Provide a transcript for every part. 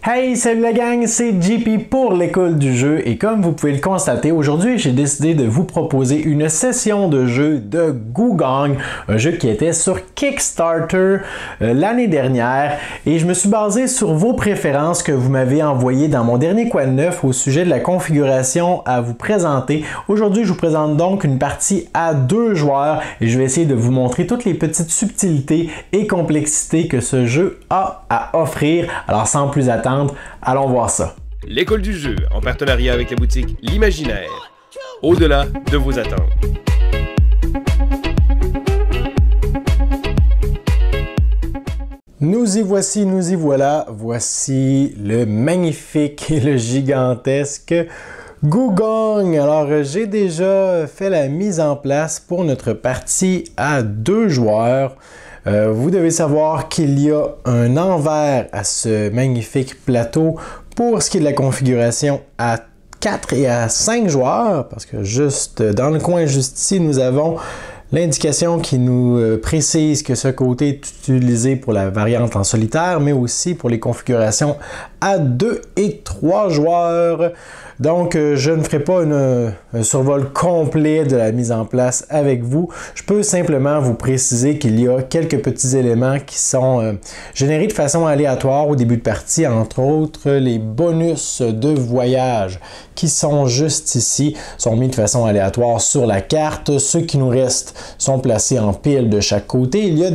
Hey, salut la gang, c'est JP pour l'école du jeu et comme vous pouvez le constater, aujourd'hui j'ai décidé de vous proposer une session de jeu de Goo-Gong, un jeu qui était sur Kickstarter l'année dernière et je me suis basé sur vos préférences que vous m'avez envoyées dans mon dernier Quoi de neuf au sujet de la configuration à vous présenter. Aujourd'hui, je vous présente donc une partie à 2 joueurs et je vais essayer de vous montrer toutes les petites subtilités et complexités que ce jeu a à offrir. Alors sans plus attendre, allons voir ça. L'école du jeu, en partenariat avec la boutique L'Imaginaire, au-delà de vos attentes. Nous y voici, nous y voilà. Voici le magnifique et le gigantesque Goo-Gong. Alors, j'ai déjà fait la mise en place pour notre partie à 2 joueurs. Vous devez savoir qu'il y a un envers à ce magnifique plateau pour ce qui est de la configuration à 4 et à 5 joueurs, parce que juste dans le coin juste ici, nous avons l'indication qui nous précise que ce côté est utilisé pour la variante en solitaire, mais aussi pour les configurations à 2 et 3 joueurs. Donc, je ne ferai pas un survol complet de la mise en place avec vous. Je peux simplement vous préciser qu'il y a quelques petits éléments qui sont générés de façon aléatoire au début de partie, entre autres les bonus de voyage qui sont juste ici, sont mis de façon aléatoire sur la carte. Ceux qui nous restent sont placés en pile de chaque côté. Il y a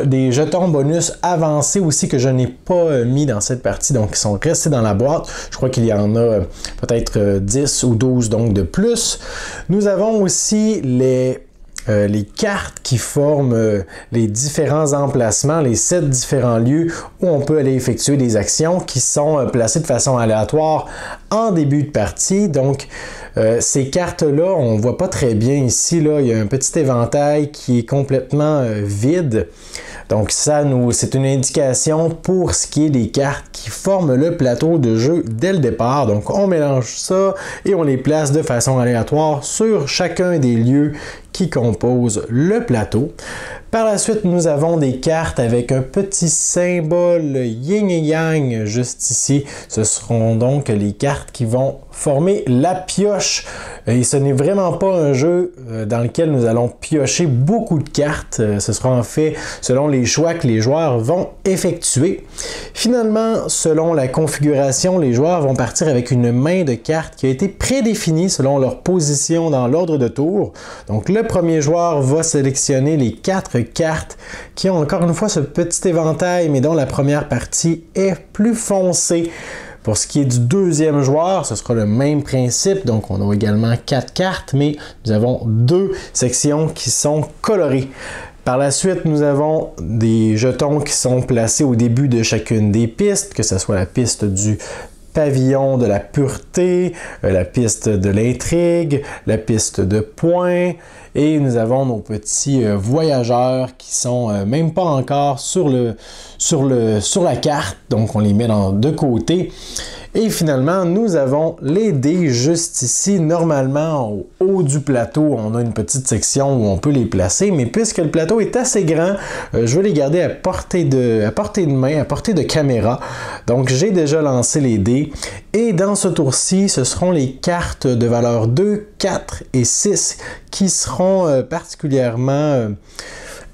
des jetons bonus avancés aussi que je n'ai pas mis dans cette partie, donc qui sont restés dans la boîte. Je crois qu'il y en a peut-être 10 ou 12 donc de plus. Nous avons aussi les cartes qui forment les différents emplacements, les 7 différents lieux où on peut aller effectuer des actions qui sont placées de façon aléatoire en début de partie. Donc, ces cartes-là, on ne voit pas très bien ici. Là, il y a un petit éventail qui est complètement vide. Donc, c'est une indication pour ce qui est des cartes qui forment le plateau de jeu dès le départ. Donc, on mélange ça et on les place de façon aléatoire sur chacun des lieux qui composent le plateau. Par la suite, nous avons des cartes avec un petit symbole yin et yang juste ici. Ce seront donc les cartes qui vont former la pioche. Et ce n'est vraiment pas un jeu dans lequel nous allons piocher beaucoup de cartes. Ce sera en fait selon les choix que les joueurs vont effectuer. Finalement, selon la configuration, les joueurs vont partir avec une main de cartes qui a été prédéfinie selon leur position dans l'ordre de tour. Donc le premier joueur va sélectionner les 4 cartes qui ont encore une fois ce petit éventail, mais dont la première partie est plus foncée. Pour ce qui est du deuxième joueur, ce sera le même principe. Donc, on a également 4 cartes, mais nous avons 2 sections qui sont colorées. Par la suite, nous avons des jetons qui sont placés au début de chacune des pistes, que ce soit la piste du pavillon de la pureté, la piste de l'intrigue, la piste de points, et nous avons nos petits voyageurs qui sont même pas encore sur la carte, donc on les met de côté. Et finalement, nous avons les dés juste ici. Normalement, au haut du plateau, on a une petite section où on peut les placer, mais puisque le plateau est assez grand, je vais les garder à portée de main, à portée de caméra. Donc, j'ai déjà lancé les dés. Et dans ce tour-ci, ce seront les cartes de valeur 2, 4 et 6 qui seront particulièrement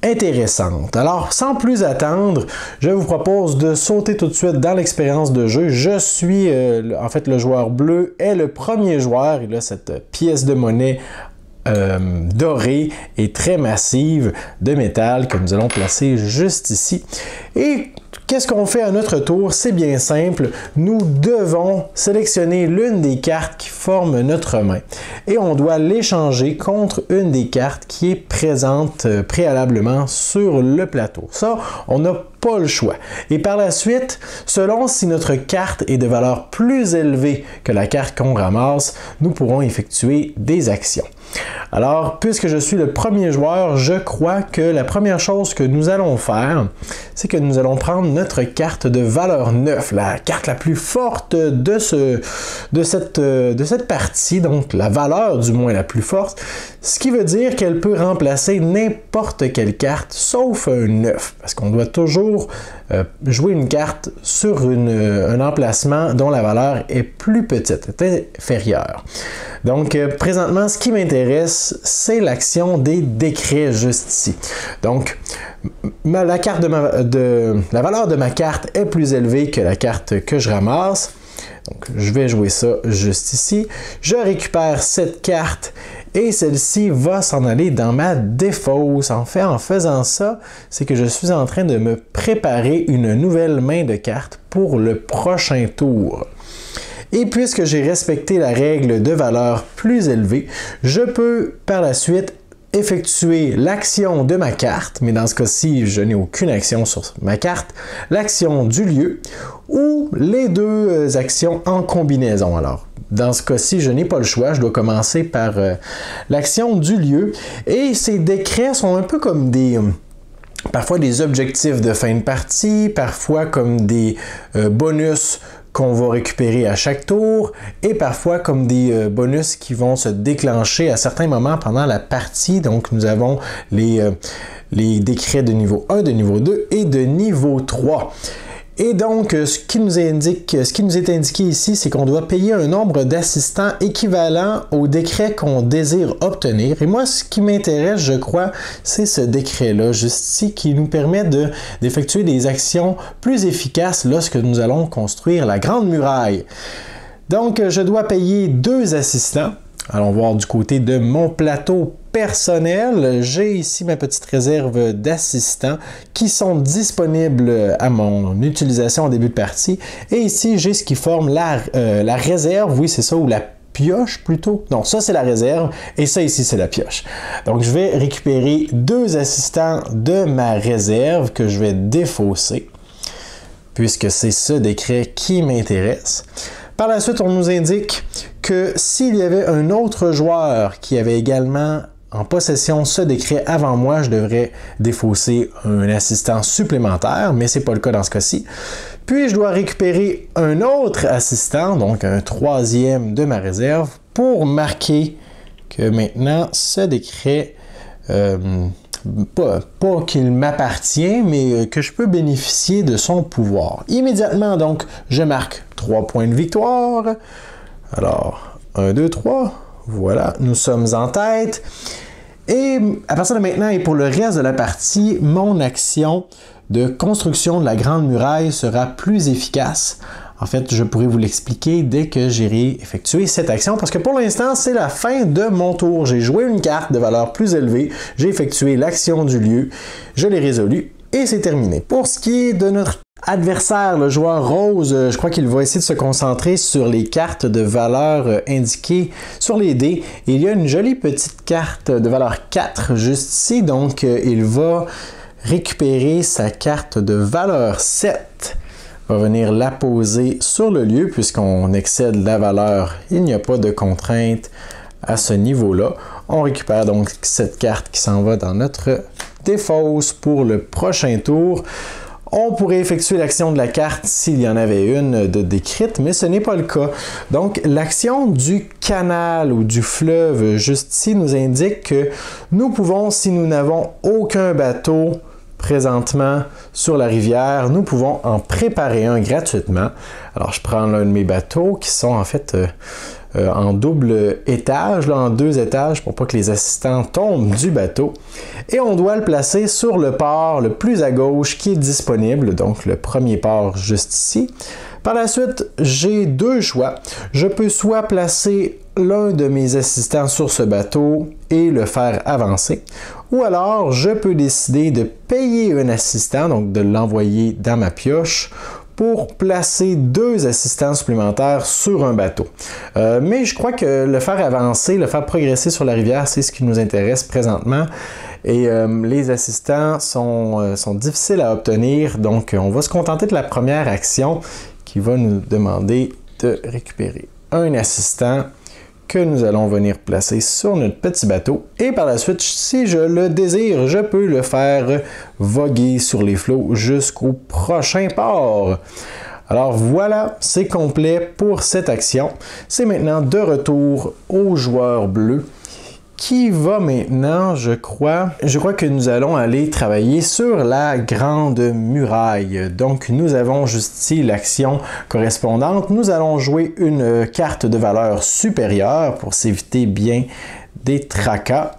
intéressante. Alors, sans plus attendre, je vous propose de sauter tout de suite dans l'expérience de jeu. Je suis, en fait, le joueur bleu est le premier joueur. Il a cette pièce de monnaie dorée et très massive de métal que nous allons placer juste ici. Et qu'est-ce qu'on fait à notre tour? C'est bien simple. Nous devons sélectionner l'une des cartes qui forment notre main et on doit l'échanger contre une des cartes qui est présente préalablement sur le plateau. Ça, on n'a pas le choix. Et par la suite, selon si notre carte est de valeur plus élevée que la carte qu'on ramasse, nous pourrons effectuer des actions. Alors, puisque je suis le premier joueur, je crois que la première chose que nous allons faire, c'est que nous allons prendre notre carte de valeur 9, la carte la plus forte de cette partie, donc la valeur du moins la plus forte, ce qui veut dire qu'elle peut remplacer n'importe quelle carte, sauf un 9, parce qu'on doit toujours jouer une carte sur un emplacement dont la valeur est plus petite, est inférieure. Donc, présentement, ce qui m'intéresse, c'est l'action des décrets juste ici. Donc, la valeur de ma carte est plus élevée que la carte que je ramasse. Donc, je vais jouer ça juste ici. Je récupère cette carte et celle-ci va s'en aller dans ma défausse. En fait, en faisant ça, c'est que je suis en train de me préparer une nouvelle main de cartes pour le prochain tour. Et puisque j'ai respecté la règle de valeur plus élevée, je peux par la suite effectuer l'action de ma carte, mais dans ce cas-ci, je n'ai aucune action sur ma carte, l'action du lieu ou les deux actions en combinaison. Alors, dans ce cas-ci, je n'ai pas le choix, je dois commencer par l'action du lieu et ces décrets sont un peu comme parfois des objectifs de fin de partie, parfois comme des bonus qu'on va récupérer à chaque tour et parfois comme des bonus qui vont se déclencher à certains moments pendant la partie. Donc, nous avons les décrets de niveau 1, de niveau 2 et de niveau 3. Et donc, ce qui nous est indiqué ici, c'est qu'on doit payer un nombre d'assistants équivalent au décret qu'on désire obtenir. Et moi, ce qui m'intéresse, je crois, c'est ce décret-là, juste ici, qui nous permet d'effectuer des actions plus efficaces lorsque nous allons construire la Grande Muraille. Donc, je dois payer 2 assistants. Allons voir du côté de mon plateau personnel. J'ai ici ma petite réserve d'assistants qui sont disponibles à mon utilisation en début de partie. Et ici, j'ai ce qui forme la réserve, oui, c'est ça, ou la pioche plutôt. Non, ça c'est la réserve et ça ici c'est la pioche. Donc je vais récupérer 2 assistants de ma réserve que je vais défausser puisque c'est ce décret qui m'intéresse. Par la suite, on nous indique que s'il y avait un autre joueur qui avait également en possession ce décret avant moi, je devrais défausser un assistant supplémentaire, mais ce n'est pas le cas dans ce cas-ci. Puis, je dois récupérer un autre assistant, donc un 3e de ma réserve, pour marquer que maintenant, ce décret, pas qu'il m'appartient, mais que je peux bénéficier de son pouvoir. Immédiatement, donc, je marque 3 points de victoire. Alors, 1, 2, 3. Voilà, nous sommes en tête. Et à partir de maintenant et pour le reste de la partie, mon action de construction de la Grande Muraille sera plus efficace. En fait, je pourrai vous l'expliquer dès que j'irai effectuer cette action parce que pour l'instant, c'est la fin de mon tour. J'ai joué une carte de valeur plus élevée, j'ai effectué l'action du lieu, je l'ai résolue et c'est terminé. Pour ce qui est de notre adversaire, le joueur rose, je crois qu'il va essayer de se concentrer sur les cartes de valeur indiquées sur les dés. Et il y a une jolie petite carte de valeur 4 juste ici, donc il va récupérer sa carte de valeur 7. Va venir la poser sur le lieu puisqu'on excède la valeur. Il n'y a pas de contrainte à ce niveau-là. On récupère donc cette carte qui s'en va dans notre défausse pour le prochain tour. On pourrait effectuer l'action de la carte s'il y en avait une de décrite, mais ce n'est pas le cas. Donc, l'action du canal ou du fleuve juste ici nous indique que nous pouvons, si nous n'avons aucun bateau présentement sur la rivière, nous pouvons en préparer un gratuitement. Alors, je prends l'un de mes bateaux qui sont en fait en double étage, là, en 2 étages pour pas que les assistants tombent du bateau. Et on doit le placer sur le port le plus à gauche qui est disponible, donc le premier port juste ici. Par la suite, j'ai 2 choix. Je peux soit placer l'un de mes assistants sur ce bateau et le faire avancer, ou alors je peux décider de payer un assistant, donc de l'envoyer dans ma pioche, pour placer 2 assistants supplémentaires sur un bateau. Mais je crois que le faire avancer, le faire progresser sur la rivière, c'est ce qui nous intéresse présentement. Et les assistants sont difficiles à obtenir, donc on va se contenter de la première action qui va nous demander de récupérer un assistant que nous allons venir placer sur notre petit bateau. Et par la suite, si je le désire, je peux le faire voguer sur les flots jusqu'au prochain port. Alors voilà, c'est complet pour cette action. C'est maintenant de retour au joueur bleu qui va maintenant, je crois que nous allons aller travailler sur la grande muraille. Donc nous avons juste ici l'action correspondante. Nous allons jouer une carte de valeur supérieure pour s'éviter bien des tracas.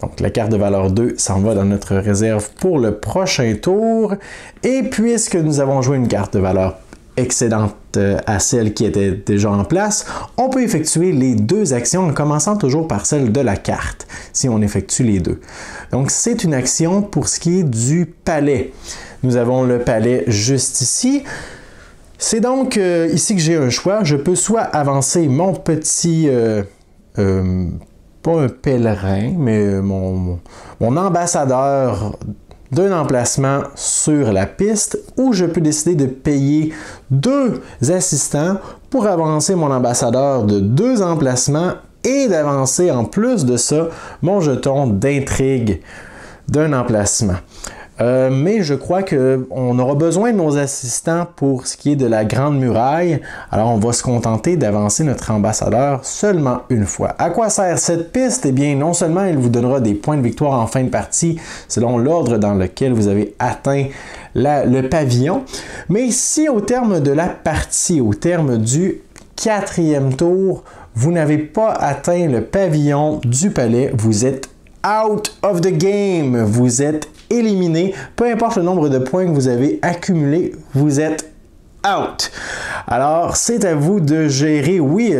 Donc la carte de valeur 2 s'en va dans notre réserve pour le prochain tour. Et puisque nous avons joué une carte de valeur excédente à celle qui était déjà en place, on peut effectuer les deux actions en commençant toujours par celle de la carte, si on effectue les deux. Donc c'est une action pour ce qui est du palais. Nous avons le palais juste ici. C'est donc ici que j'ai un choix. Je peux soit avancer mon petit... pas un pèlerin, mais mon ambassadeur d'un emplacement sur la piste, ou je peux décider de payer 2 assistants pour avancer mon ambassadeur de 2 emplacements et d'avancer en plus de ça mon jeton d'intrigue d'un emplacement. Mais je crois qu'on aura besoin de nos assistants pour ce qui est de la grande muraille. Alors on va se contenter d'avancer notre ambassadeur seulement une fois. À quoi sert cette piste? Eh bien, non seulement il vous donnera des points de victoire en fin de partie selon l'ordre dans lequel vous avez atteint le pavillon, mais si au terme de la partie, au terme du 4e tour, vous n'avez pas atteint le pavillon du palais, vous êtes out of the game, vous êtes éliminé, peu importe le nombre de points que vous avez accumulés, vous êtes out. Alors, c'est à vous de gérer, oui,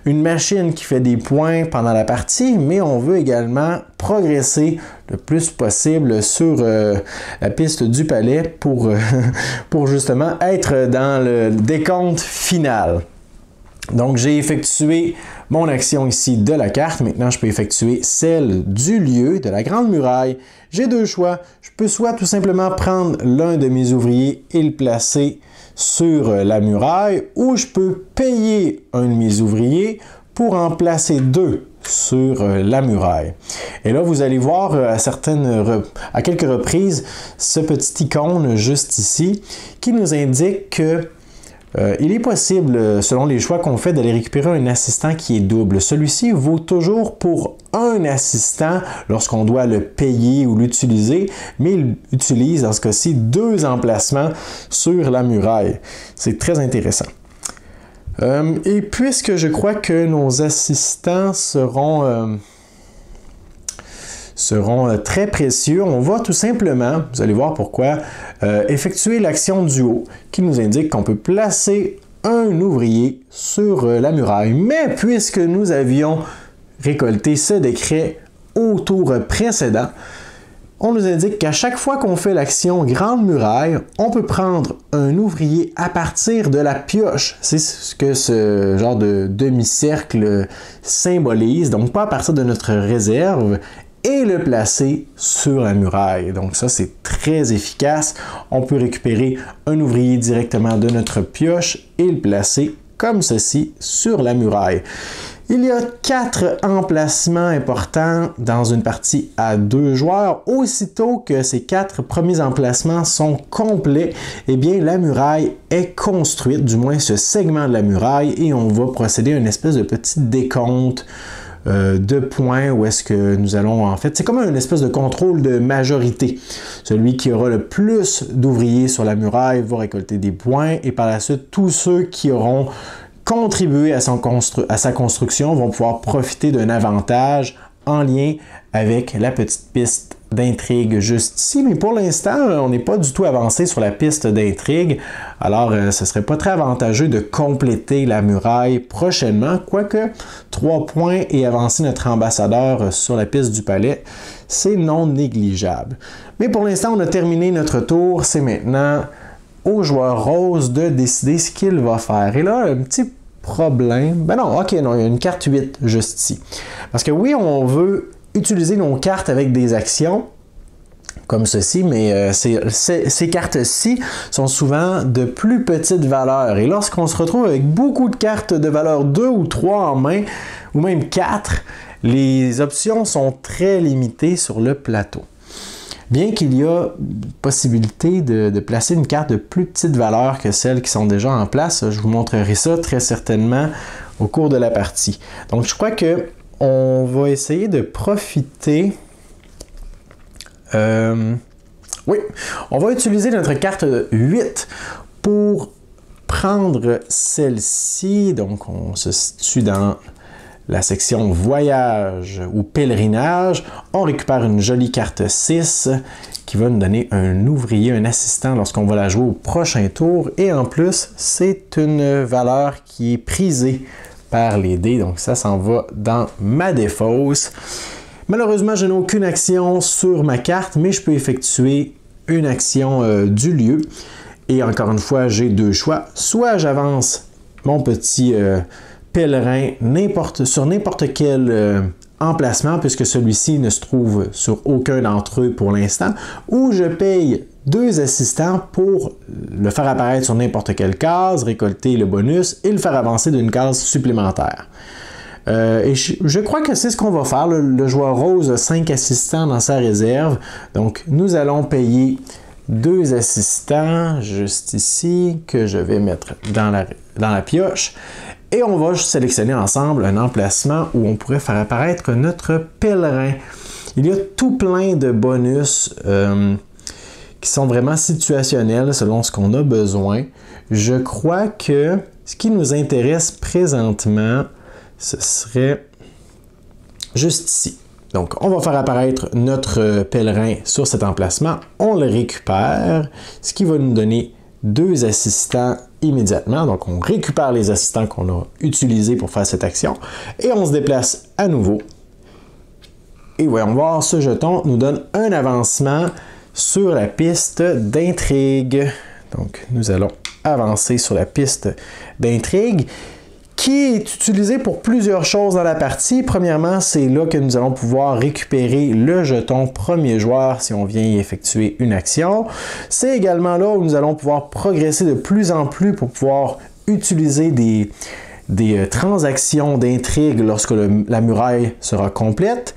une machine qui fait des points pendant la partie, mais on veut également progresser le plus possible sur la piste du palais pour justement être dans le décompte final. Donc, j'ai effectué mon action ici de la carte. Maintenant, je peux effectuer celle du lieu, de la grande muraille. J'ai 2 choix. Je peux soit tout simplement prendre l'un de mes ouvriers et le placer sur la muraille, ou je peux payer un de mes ouvriers pour en placer 2 sur la muraille. Et là, vous allez voir à quelques reprises ce petit icône juste ici qui nous indique que il est possible, selon les choix qu'on fait, d'aller récupérer un assistant qui est double. Celui-ci vaut toujours pour un assistant lorsqu'on doit le payer ou l'utiliser, mais il utilise dans ce cas-ci 2 emplacements sur la muraille. C'est très intéressant. Et puisque je crois que nos assistants seront très précieux, on va tout simplement, vous allez voir pourquoi, effectuer l'action du haut qui nous indique qu'on peut placer un ouvrier sur la muraille. Mais puisque nous avions récolté ce décret au tour précédent, on nous indique qu'à chaque fois qu'on fait l'action grande muraille, on peut prendre un ouvrier à partir de la pioche. C'est ce que ce genre de demi-cercle symbolise, donc pas à partir de notre réserve, et le placer sur la muraille. Donc ça, c'est très efficace. On peut récupérer un ouvrier directement de notre pioche et le placer comme ceci sur la muraille. Il y a 4 emplacements importants dans une partie à 2 joueurs. Aussitôt que ces 4 premiers emplacements sont complets, eh bien la muraille est construite, du moins ce segment de la muraille, et on va procéder à une espèce de petit décompte de points où est-ce que nous allons, en fait, c'est comme une espèce de contrôle de majorité. Celui qui aura le plus d'ouvriers sur la muraille va récolter des points, et par la suite, tous ceux qui auront contribué à sa construction vont pouvoir profiter d'un avantage en lien avec la petite piste d'intrigue juste ici. Mais pour l'instant, on n'est pas du tout avancé sur la piste d'intrigue. Alors, ce serait pas très avantageux de compléter la muraille prochainement. Quoique, 3 points et avancer notre ambassadeur sur la piste du palais, c'est non négligeable. Mais pour l'instant, on a terminé notre tour. C'est maintenant au joueur rose de décider ce qu'il va faire. Et là, un petit problème. Ben non, ok, non, il y a une carte 8 juste ici. Parce que oui, on veut utiliser nos cartes avec des actions, comme ceci, mais ces cartes-ci sont souvent de plus petite valeur. Et lorsqu'on se retrouve avec beaucoup de cartes de valeur 2 ou 3 en main, ou même 4, les options sont très limitées sur le plateau. Bien qu'il y a possibilité de placer une carte de plus petite valeur que celles qui sont déjà en place, je vous montrerai ça très certainement au cours de la partie. Donc je crois que on va essayer de profiter. Oui, on va utiliser notre carte 8 pour prendre celle-ci. Donc, on se situe dans la section voyage ou pèlerinage. On récupère une jolie carte 6 qui va nous donner un ouvrier, un assistant lorsqu'on va la jouer au prochain tour. Et en plus, c'est une valeur qui est prisée par les dés. Donc, ça s'en va dans ma défausse. Malheureusement, je n'ai aucune action sur ma carte, mais je peux effectuer une action du lieu. Et encore une fois, j'ai deux choix. Soit j'avance mon petit pèlerin sur n'importe quel emplacement, puisque celui-ci ne se trouve sur aucun d'entre eux pour l'instant, ou je paye 2 assistants pour le faire apparaître sur n'importe quelle case, récolter le bonus et le faire avancer d'une case supplémentaire. Et je crois que c'est ce qu'on va faire. Le joueur rose a 5 assistants dans sa réserve. Donc, nous allons payer 2 assistants juste ici que je vais mettre dans la pioche. Et on va sélectionner ensemble un emplacement où on pourrait faire apparaître notre pèlerin. Il y a tout plein de bonus qui sont vraiment situationnels selon ce qu'on a besoin. Je crois que ce qui nous intéresse présentement, ce serait juste ici. Donc, on va faire apparaître notre pèlerin sur cet emplacement. On le récupère, ce qui va nous donner 2 assistants immédiatement. Donc, on récupère les assistants qu'on a utilisés pour faire cette action. Et on se déplace à nouveau. Et voyons voir, ce jeton nous donne un avancement sur la piste d'intrigue. Donc, nous allons avancer sur la piste d'intrigue, qui est utilisé pour plusieurs choses dans la partie. Premièrement, c'est là que nous allons pouvoir récupérer le jeton premier joueur si on vient y effectuer une action. C'est également là où nous allons pouvoir progresser de plus en plus pour pouvoir utiliser des transactions d'intrigue lorsque la muraille sera complète.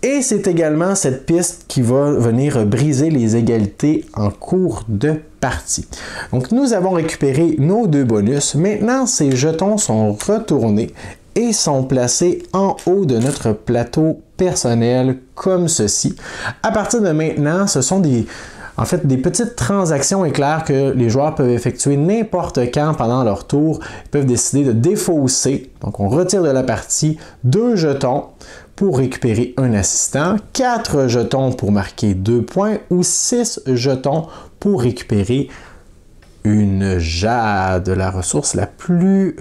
Et c'est également cette piste qui va venir briser les égalités en cours de partie. Donc, nous avons récupéré nos 2 bonus. Maintenant, ces jetons sont retournés et sont placés en haut de notre plateau personnel comme ceci. À partir de maintenant, ce sont des petites transactions éclairs que les joueurs peuvent effectuer n'importe quand pendant leur tour. Ils peuvent décider de défausser. Donc, on retire de la partie 2 jetons pour récupérer un assistant, 4 jetons pour marquer 2 points ou 6 jetons pour récupérer une jade, la ressource la plus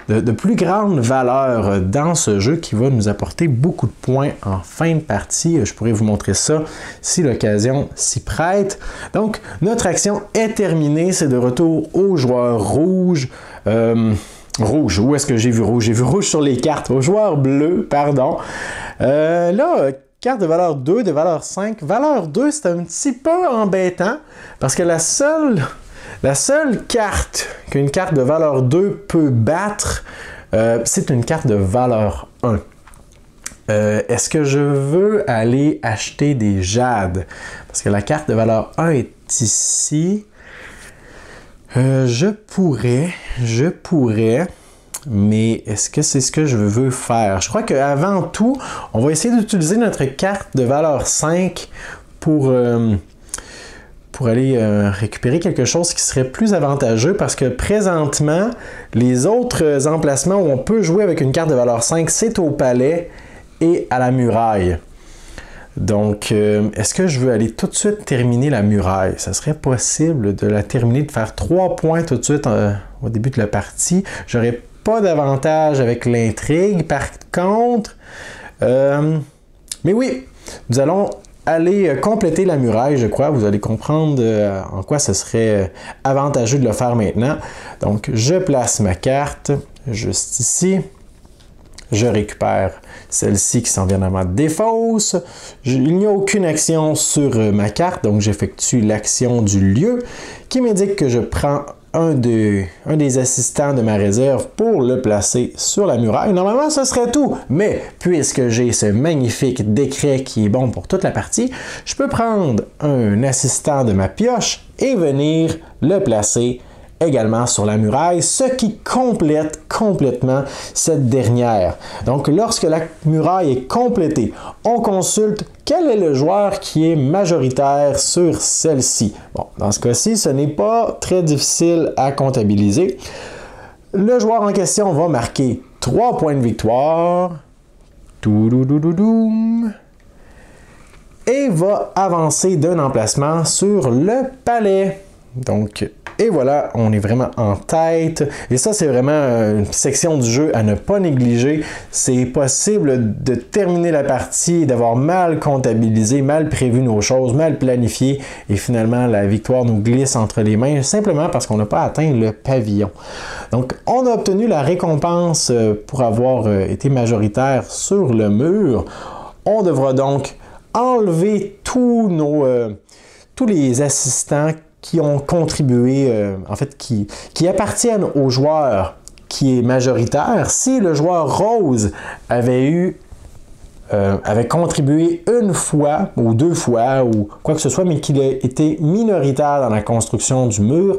de plus grande valeur dans ce jeu qui va nous apporter beaucoup de points en fin de partie. Je pourrais vous montrer ça si l'occasion s'y prête. Donc, notre action est terminée. C'est de retour au joueur rouge. Rouge, où est-ce que j'ai vu rouge? J'ai vu rouge sur les cartes. Au joueur bleu, pardon. Là, carte de valeur 2, de valeur 5. Valeur 2, c'est un petit peu embêtant parce que la seule carte qu'une carte de valeur 2 peut battre, c'est une carte de valeur 1. Est-ce que je veux aller acheter des jades? Parce que la carte de valeur 1 est ici. Je pourrais, mais est-ce que c'est ce que je veux faire? Je crois qu'avant tout, on va essayer d'utiliser notre carte de valeur 5 pour aller récupérer quelque chose qui serait plus avantageux parce que présentement, les autres emplacements où on peut jouer avec une carte de valeur 5, c'est au palais et à la muraille. Donc, est-ce que je veux aller tout de suite terminer la muraille? Ça serait possible de la terminer, de faire 3 points tout de suite au début de la partie. J'aurais pas d'avantage avec l'intrigue. Par contre, mais oui, nous allons aller compléter la muraille, je crois. Vous allez comprendre en quoi ce serait avantageux de le faire maintenant. Donc, je place ma carte juste ici. Je récupère celle-ci qui s'en vient à ma défausse. Il n'y a aucune action sur ma carte, donc j'effectue l'action du lieu qui m'indique que je prends un des assistants de ma réserve pour le placer sur la muraille. Normalement, ce serait tout, mais puisque j'ai ce magnifique décret qui est bon pour toute la partie, je peux prendre un assistant de ma pioche et venir le placer également sur la muraille, ce qui complète complètement cette dernière. Donc, lorsque la muraille est complétée, on consulte quel est le joueur qui est majoritaire sur celle-ci. Bon, dans ce cas-ci, ce n'est pas très difficile à comptabiliser. Le joueur en question va marquer 3 points de victoire. Et va avancer d'un emplacement sur le palais. Donc, et voilà, on est vraiment en tête. Et ça, c'est vraiment une section du jeu à ne pas négliger. C'est possible de terminer la partie et d'avoir mal comptabilisé, mal prévu nos choses, mal planifié. Et finalement, la victoire nous glisse entre les mains simplement parce qu'on n'a pas atteint le pavillon. Donc, on a obtenu la récompense pour avoir été majoritaire sur le mur. On devra donc enlever tous les assistants qui ont contribué, en fait, qui appartiennent au joueur qui est majoritaire. Si le joueur rose avait contribué une fois ou 2 fois ou quoi que ce soit, mais qu'il a été minoritaire dans la construction du mur,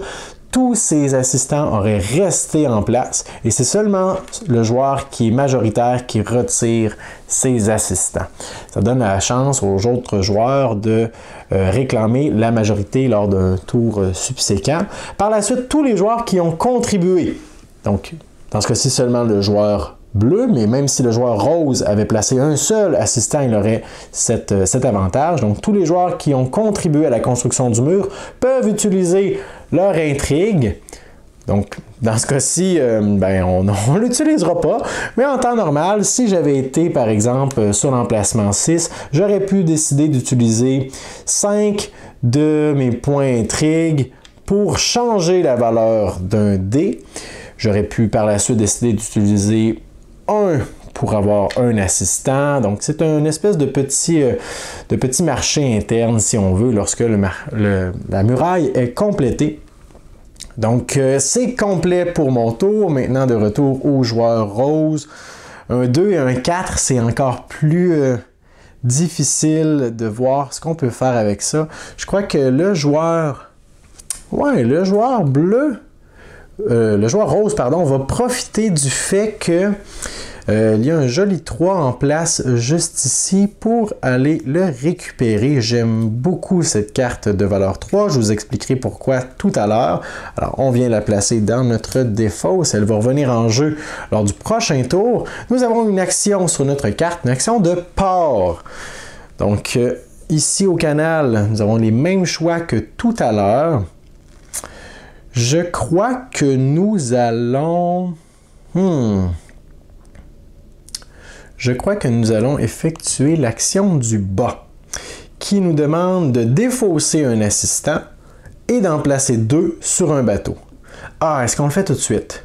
tous ces assistants auraient resté en place et c'est seulement le joueur qui est majoritaire qui retire ses assistants. Ça donne la chance aux autres joueurs de réclamer la majorité lors d'un tour subséquent. Par la suite, tous les joueurs qui ont contribué, donc dans ce cas-ci seulement le joueur bleu, mais même si le joueur rose avait placé un seul assistant, il aurait cet avantage. Donc, tous les joueurs qui ont contribué à la construction du mur peuvent utiliser leur intrigue. Donc, dans ce cas-ci, on ne l'utilisera pas. Mais en temps normal, si j'avais été, par exemple, sur l'emplacement 6, j'aurais pu décider d'utiliser 5 de mes points intrigue pour changer la valeur d'un dé. J'aurais pu, par la suite, décider d'utiliser 1 pour avoir un assistant. Donc, c'est une espèce de petit marché interne, si on veut, lorsque la muraille est complétée. Donc, c'est complet pour mon tour. Maintenant, de retour au joueur rose. Un 2 et un 4, c'est encore plus difficile de voir ce qu'on peut faire avec ça. Je crois que le joueur bleu, le joueur rose, pardon, va profiter du fait que il y a un joli 3 en place juste ici pour aller le récupérer. J'aime beaucoup cette carte de valeur 3. Je vous expliquerai pourquoi tout à l'heure. Alors, on vient la placer dans notre défausse. Elle va revenir en jeu lors du prochain tour. Nous avons une action sur notre carte, une action de port. Donc, ici au canal, nous avons les mêmes choix que tout à l'heure. Je crois que nous allons... Je crois que nous allons effectuer l'action du bas, qui nous demande de défausser un assistant et d'en placer 2 sur un bateau. Ah, est-ce qu'on le fait tout de suite?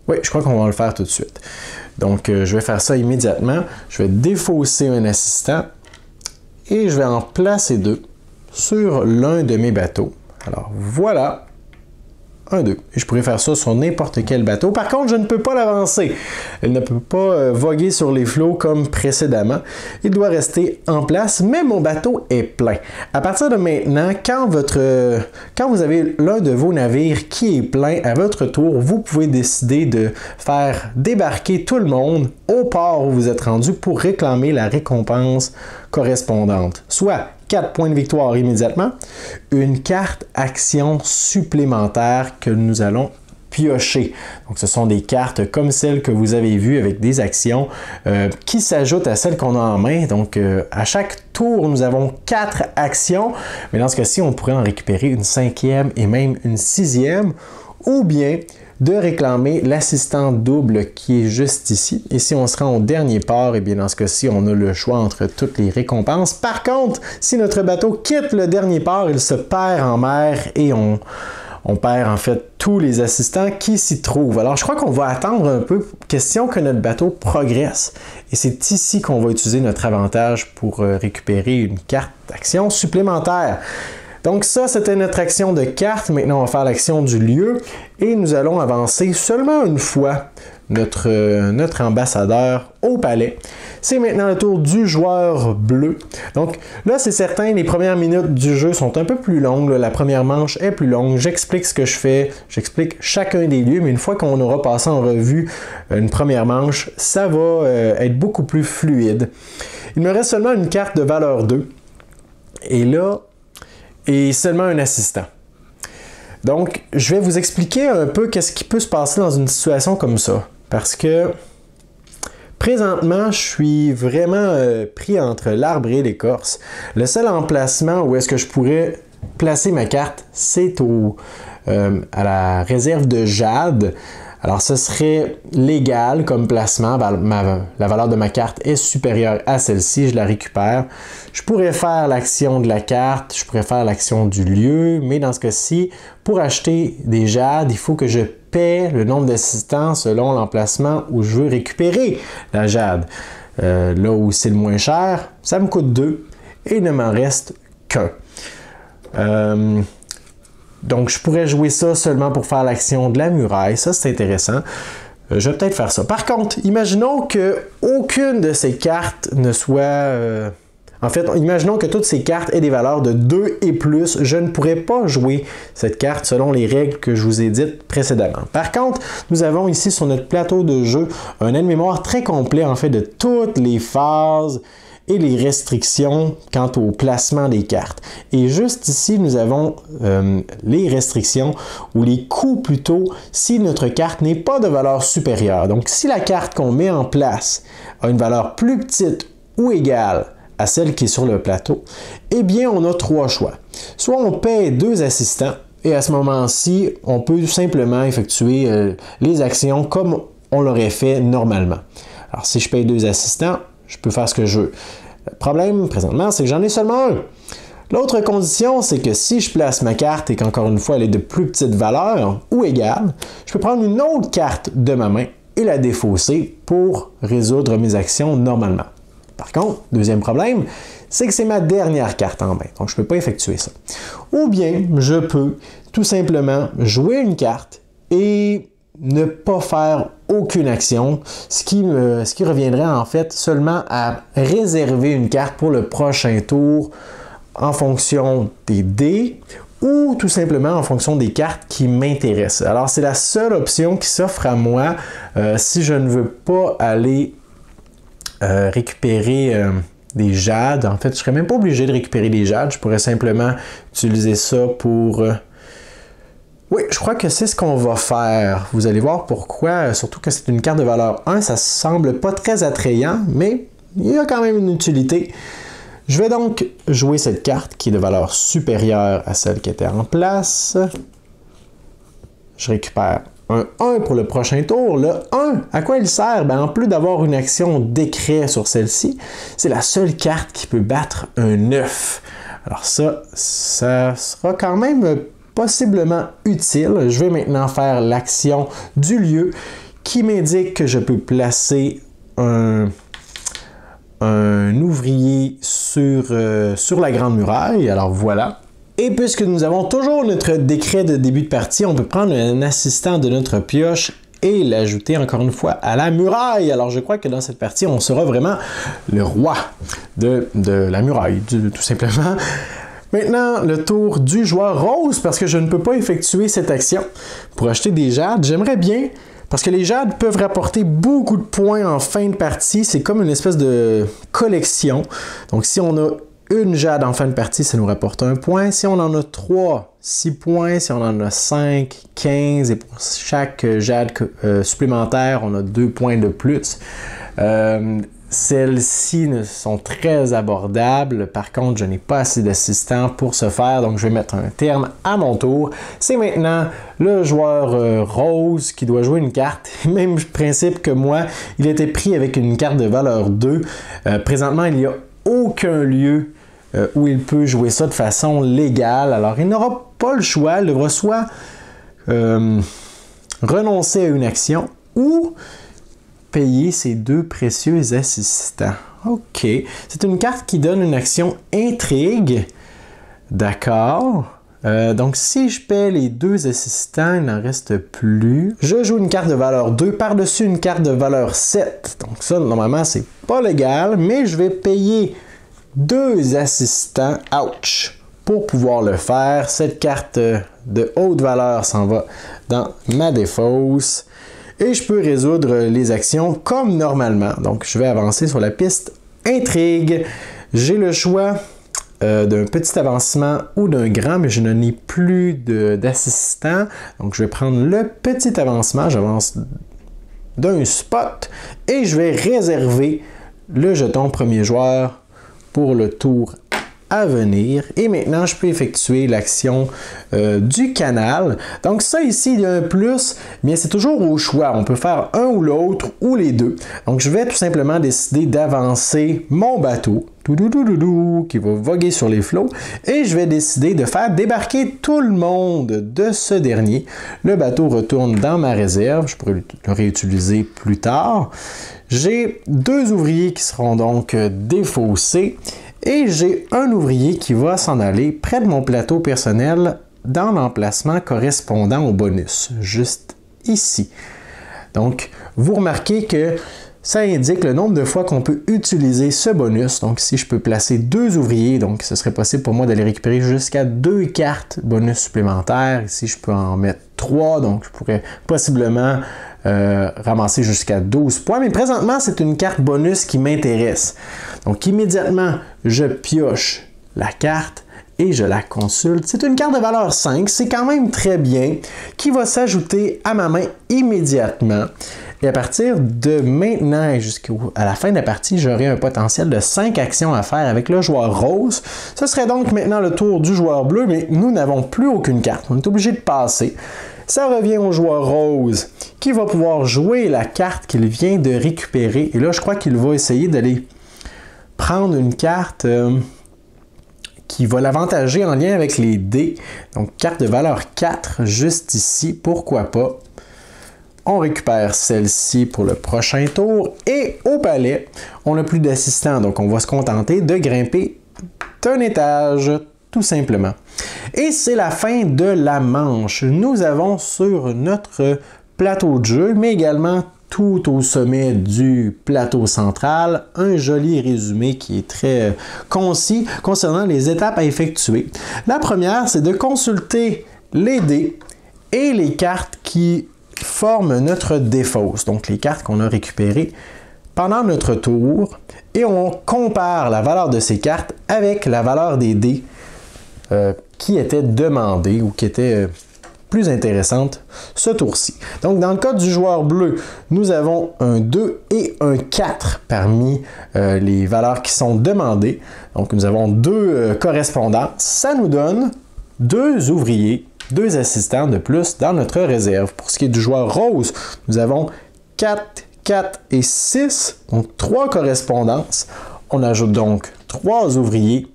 Oui, je crois qu'on va le faire tout de suite. Donc, je vais faire ça immédiatement. Je vais défausser un assistant et je vais en placer 2 sur l'un de mes bateaux. Alors, voilà. 1, 2. Et je pourrais faire ça sur n'importe quel bateau. Par contre, je ne peux pas l'avancer. Elle ne peut pas voguer sur les flots comme précédemment. Il doit rester en place, mais mon bateau est plein. À partir de maintenant, quand vous avez l'un de vos navires qui est plein, à votre tour, vous pouvez décider de faire débarquer tout le monde au port où vous êtes rendu pour réclamer la récompense correspondante. Soit 4 points de victoire immédiatement, une carte action supplémentaire que nous allons piocher. Donc, ce sont des cartes comme celles que vous avez vues avec des actions qui s'ajoutent à celles qu'on a en main. Donc, à chaque tour, nous avons 4 actions, mais dans ce cas-ci, on pourrait en récupérer une 5e et même une 6e, ou bien de réclamer l'assistant double qui est juste ici. Et si on se rend au dernier port, et bien dans ce cas-ci, on a le choix entre toutes les récompenses. Par contre, si notre bateau quitte le dernier port, il se perd en mer et on perd en fait tous les assistants qui s'y trouvent. Alors, je crois qu'on va attendre un peu, question que notre bateau progresse. Et c'est ici qu'on va utiliser notre avantage pour récupérer une carte d'action supplémentaire. Donc ça, c'était notre action de carte. Maintenant, on va faire l'action du lieu et nous allons avancer seulement une fois notre ambassadeur au palais. C'est maintenant le tour du joueur bleu. Donc là, c'est certain, les premières minutes du jeu sont un peu plus longues. La première manche est plus longue. J'explique ce que je fais, j'explique chacun des lieux, mais une fois qu'on aura passé en revue une première manche, ça va être beaucoup plus fluide. Il me reste seulement une carte de valeur 2. Et là, et seulement un assistant. Donc, je vais vous expliquer un peu qu'est-ce qui peut se passer dans une situation comme ça. Parce que présentement, je suis vraiment pris entre l'arbre et l'écorce. Le seul emplacement où est-ce que je pourrais placer ma carte, c'est à la réserve de jade. Alors, ce serait légal comme placement. La valeur de ma carte est supérieure à celle-ci. Je la récupère. Je pourrais faire l'action de la carte. Je pourrais faire l'action du lieu. Mais dans ce cas-ci, pour acheter des jades, il faut que je paie le nombre d'assistants selon l'emplacement où je veux récupérer la jade. Là où c'est le moins cher, ça me coûte 2 et il ne m'en reste qu'un. Donc, je pourrais jouer ça seulement pour faire l'action de la muraille. Ça, c'est intéressant. Je vais peut-être faire ça. Par contre, imaginons qu'aucune de ces cartes ne soit... En fait, imaginons que toutes ces cartes aient des valeurs de 2 et plus. Je ne pourrais pas jouer cette carte selon les règles que je vous ai dites précédemment. Par contre, nous avons ici sur notre plateau de jeu un aide-mémoire très complet, en fait, de toutes les phases et les restrictions quant au placement des cartes. Et juste ici, nous avons les restrictions ou les coûts plutôt si notre carte n'est pas de valeur supérieure. Donc, si la carte qu'on met en place a une valeur plus petite ou égale à celle qui est sur le plateau, eh bien, on a 3 choix. Soit on paie 2 assistants et à ce moment-ci, on peut simplement effectuer les actions comme on l'aurait fait normalement. Alors, si je paye 2 assistants, je peux faire ce que je veux. Le problème, présentement, c'est que j'en ai seulement un. L'autre condition, c'est que si je place ma carte et qu'encore une fois, elle est de plus petite valeur ou égale, je peux prendre une autre carte de ma main et la défausser pour résoudre mes actions normalement. Par contre, deuxième problème, c'est que c'est ma dernière carte en main, donc je ne peux pas effectuer ça. Ou bien, je peux tout simplement jouer une carte et ne pas faire aucune action, ce qui reviendrait en fait seulement à réserver une carte pour le prochain tour en fonction des dés ou tout simplement en fonction des cartes qui m'intéressent. Alors c'est la seule option qui s'offre à moi si je ne veux pas aller récupérer des jades. En fait, je ne serais même pas obligé de récupérer des jades, je pourrais simplement utiliser ça pour... Oui, je crois que c'est ce qu'on va faire. Vous allez voir pourquoi, surtout que c'est une carte de valeur 1, ça semble pas très attrayant, mais il y a quand même une utilité. Je vais donc jouer cette carte qui est de valeur supérieure à celle qui était en place. Je récupère un 1 pour le prochain tour. Le 1, à quoi il sert? En plus d'avoir une action décret sur celle-ci, c'est la seule carte qui peut battre un 9. Alors ça sera quand même possiblement utile. Je vais maintenant faire l'action du lieu qui m'indique que je peux placer un ouvrier sur la grande muraille. Alors voilà. Et puisque nous avons toujours notre décret de début de partie, on peut prendre un assistant de notre pioche et l'ajouter encore une fois à la muraille. Alors je crois que dans cette partie, on sera vraiment le roi de la muraille, tout simplement. Maintenant, le tour du joueur rose, parce que je ne peux pas effectuer cette action pour acheter des jades. J'aimerais bien, parce que les jades peuvent rapporter beaucoup de points en fin de partie. C'est comme une espèce de collection. Donc, si on a une jade en fin de partie, ça nous rapporte 1 point. Si on en a 3, 6 points. Si on en a 5, 15. Et pour chaque jade supplémentaire, on a 2 points de plus. Celles-ci sont très abordables. Par contre, je n'ai pas assez d'assistants pour ce faire, donc je vais mettre un terme à mon tour. C'est maintenant le joueur rose qui doit jouer une carte. Même principe que moi, il était pris avec une carte de valeur 2. Présentement, il n'y a aucun lieu où il peut jouer ça de façon légale. Alors, il n'aura pas le choix. Il devra soit renoncer à une action ou payer ses 2 précieux assistants. OK. C'est une carte qui donne une action intrigue. D'accord. Donc, si je paie les 2 assistants, il n'en reste plus. Je joue une carte de valeur 2 par-dessus une carte de valeur 7. Donc, ça, normalement, c'est pas légal, mais je vais payer 2 assistants. Ouch! Pour pouvoir le faire, cette carte de haute valeur s'en va dans ma défausse. Et je peux résoudre les actions comme normalement. Donc, je vais avancer sur la piste intrigue. J'ai le choix d'un petit avancement ou d'un grand, mais je n'ai plus d'assistant. Donc, je vais prendre le petit avancement. J'avance d'un spot et je vais réserver le jeton premier joueur pour le tour à venir. Et maintenant, je peux effectuer l'action du canal. Donc ça ici, il y a un plus, mais c'est toujours au choix. On peut faire un ou l'autre ou les deux. Donc je vais tout simplement décider d'avancer mon bateau qui va voguer sur les flots et je vais décider de faire débarquer tout le monde de ce dernier. Le bateau retourne dans ma réserve. Je pourrais le réutiliser plus tard. J'ai 2 ouvriers qui seront donc défaussés. Et j'ai un ouvrier qui va s'en aller près de mon plateau personnel dans l'emplacement correspondant au bonus, juste ici. Donc, vous remarquez que ça indique le nombre de fois qu'on peut utiliser ce bonus. Donc, si je peux placer 2 ouvriers, donc ce serait possible pour moi d'aller récupérer jusqu'à 2 cartes bonus supplémentaires. Ici, je peux en mettre 3, donc je pourrais possiblement ramasser jusqu'à 12 points. Mais présentement, c'est une carte bonus qui m'intéresse. Donc, immédiatement, je pioche la carte et je la consulte. C'est une carte de valeur 5, c'est quand même très bien, qui va s'ajouter à ma main immédiatement. Et à partir de maintenant et jusqu'à la fin de la partie, j'aurai un potentiel de 5 actions à faire avec le joueur rose. Ce serait donc maintenant le tour du joueur bleu, mais nous n'avons plus aucune carte. On est obligé de passer. Ça revient au joueur rose qui va pouvoir jouer la carte qu'il vient de récupérer. Et là, je crois qu'il va essayer d'aller prendre une carte qui va l'avantager en lien avec les dés. Donc, carte de valeur 4, juste ici. Pourquoi pas? On récupère celle-ci pour le prochain tour. Et au palais, on n'a plus d'assistant. Donc, on va se contenter de grimper d'un étage, tout simplement. Et c'est la fin de la manche. Nous avons sur notre plateau de jeu, mais également tout au sommet du plateau central, un joli résumé qui est très concis concernant les étapes à effectuer. La première, c'est de consulter les dés et les cartes qui forment notre défausse, donc les cartes qu'on a récupérées pendant notre tour, et on compare la valeur de ces cartes avec la valeur des dés qui étaient demandées ou qui étaient plus intéressante ce tour-ci. Donc, dans le cas du joueur bleu, nous avons un 2 et un 4 parmi les valeurs qui sont demandées. Donc, nous avons 2 correspondances. Ça nous donne 2 ouvriers, 2 assistants de plus dans notre réserve. Pour ce qui est du joueur rose, nous avons 4, 4 et 6, donc 3 correspondances. On ajoute donc 3 ouvriers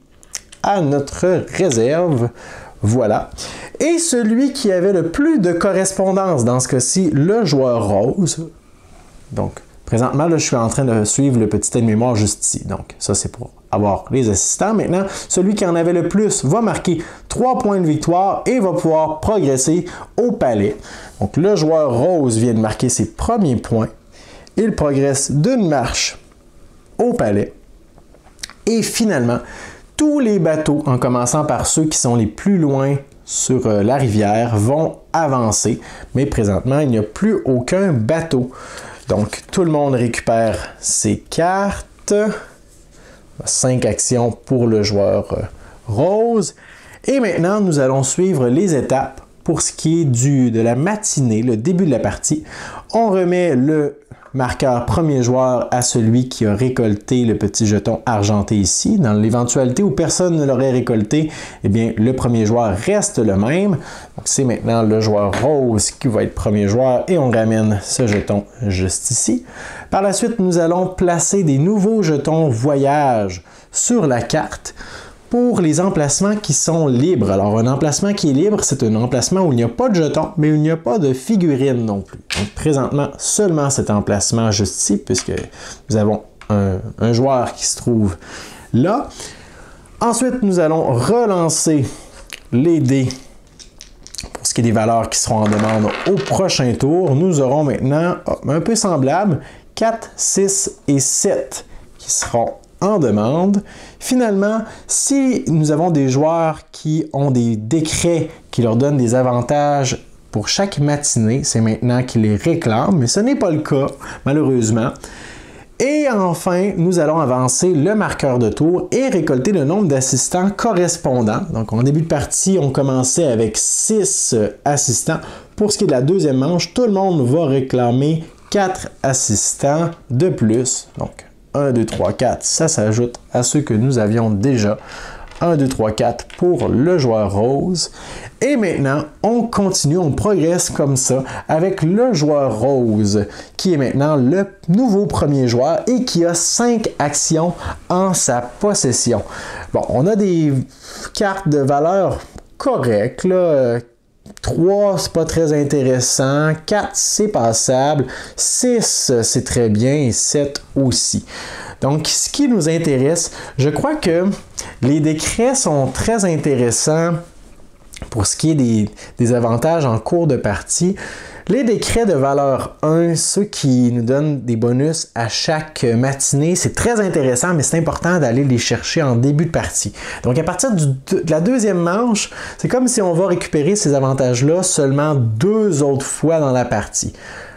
à notre réserve. Voilà. Et celui qui avait le plus de correspondance, dans ce cas-ci, le joueur rose. Donc, présentement, là, je suis en train de suivre le petit aide-mémoire juste ici. Donc, ça, c'est pour avoir les assistants. Maintenant, celui qui en avait le plus va marquer 3 points de victoire et va pouvoir progresser au palais. Donc, le joueur rose vient de marquer ses premiers points. Il progresse d'une marche au palais. Et finalement, tous les bateaux, en commençant par ceux qui sont les plus loin sur la rivière, vont avancer. Mais présentement, il n'y a plus aucun bateau. Donc, tout le monde récupère ses cartes. 5 actions pour le joueur rose. Et maintenant, nous allons suivre les étapes pour ce qui est de la matinée, le début de la partie. On remet le marqueur premier joueur à celui qui a récolté le petit jeton argenté ici. Dans l'éventualité où personne ne l'aurait récolté, eh bien, le premier joueur reste le même. Donc, c'est maintenant le joueur rose qui va être premier joueur et on ramène ce jeton juste ici. Par la suite, nous allons placer des nouveaux jetons voyage sur la carte. pour les emplacements qui sont libres. Alors, un emplacement qui est libre, c'est un emplacement où il n'y a pas de jetons, mais où il n'y a pas de figurines non plus. Donc, présentement, seulement cet emplacement juste ici, puisque nous avons un joueur qui se trouve là. Ensuite, nous allons relancer les dés pour ce qui est des valeurs qui seront en demande au prochain tour. Nous aurons maintenant, un peu semblable, 4, 6 et 7 qui seront en demande. Finalement, si nous avons des joueurs qui ont des décrets qui leur donnent des avantages pour chaque matinée, c'est maintenant qu'ils les réclament, mais ce n'est pas le cas, malheureusement. Et enfin, nous allons avancer le marqueur de tour et récolter le nombre d'assistants correspondants. Donc, en début de partie, on commençait avec 6 assistants. Pour ce qui est de la deuxième manche, tout le monde va réclamer 4 assistants de plus. Donc, 1, 2, 3, 4, ça s'ajoute à ceux que nous avions déjà. 1, 2, 3, 4 pour le joueur rose. Et maintenant, on continue, on progresse comme ça avec le joueur rose, qui est maintenant le nouveau premier joueur et qui a 5 actions en sa possession. Bon, on a des cartes de valeur correctes, là. 3, c'est pas très intéressant. 4, c'est passable. 6, c'est très bien. Et 7 aussi. Donc, ce qui nous intéresse, je crois que les décrets sont très intéressants pour ce qui est des avantages en cours de partie. Les décrets de valeur 1, ceux qui nous donnent des bonus à chaque matinée, c'est très intéressant, mais c'est important d'aller les chercher en début de partie. Donc, à partir de la deuxième manche, c'est comme si on va récupérer ces avantages-là seulement 2 autres fois dans la partie.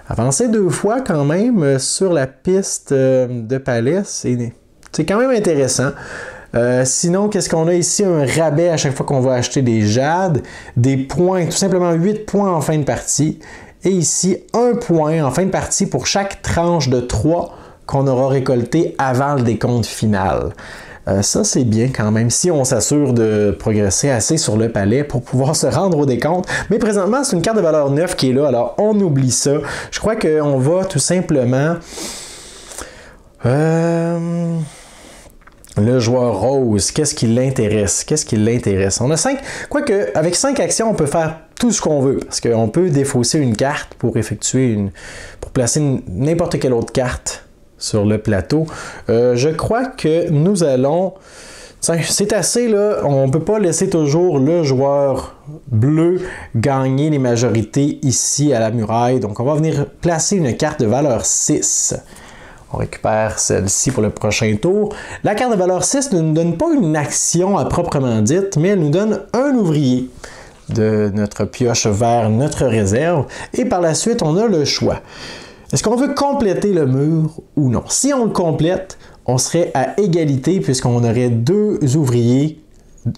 Avancer 2 fois quand même sur la piste de palais, c'est quand même intéressant. Sinon, qu'est-ce qu'on a ici? Un rabais à chaque fois qu'on va acheter des jades, des points, tout simplement 8 points en fin de partie. Et ici, 1 point en fin de partie pour chaque tranche de 3 qu'on aura récolté avant le décompte final. Ça, c'est bien quand même, si on s'assure de progresser assez sur le palais pour pouvoir se rendre au décompte. Mais présentement, c'est une carte de valeur 9 qui est là, alors on oublie ça. Je crois qu'on va tout simplement... Le joueur rose, qu'est-ce qui l'intéresse? Qu'est-ce qui l'intéresse? On a 5... Quoique, avec 5 actions, on peut faire tout ce qu'on veut. Parce qu'on peut défausser une carte pour pour placer n'importe quelle autre carte sur le plateau. Je crois que nous allons... C'est assez, là. On ne peut pas laisser toujours le joueur bleu gagner les majorités ici à la muraille. Donc, on va venir placer une carte de valeur 6. On récupère celle-ci pour le prochain tour. La carte de valeur 6 ne nous donne pas une action à proprement dite, mais elle nous donne un ouvrier de notre pioche vers notre réserve. Et par la suite, on a le choix. Est-ce qu'on veut compléter le mur ou non? Si on le complète, on serait à égalité puisqu'on aurait 2 ouvriers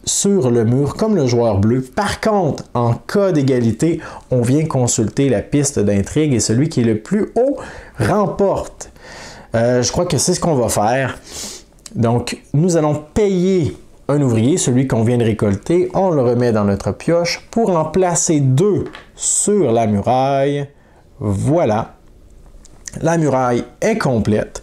sur le mur comme le joueur bleu. Par contre, en cas d'égalité, on vient consulter la piste d'intrigue et celui qui est le plus haut remporte. Je crois que c'est ce qu'on va faire. Donc, nous allons payer un ouvrier, celui qu'on vient de récolter. On le remet dans notre pioche pour en placer 2 sur la muraille. Voilà. La muraille est complète.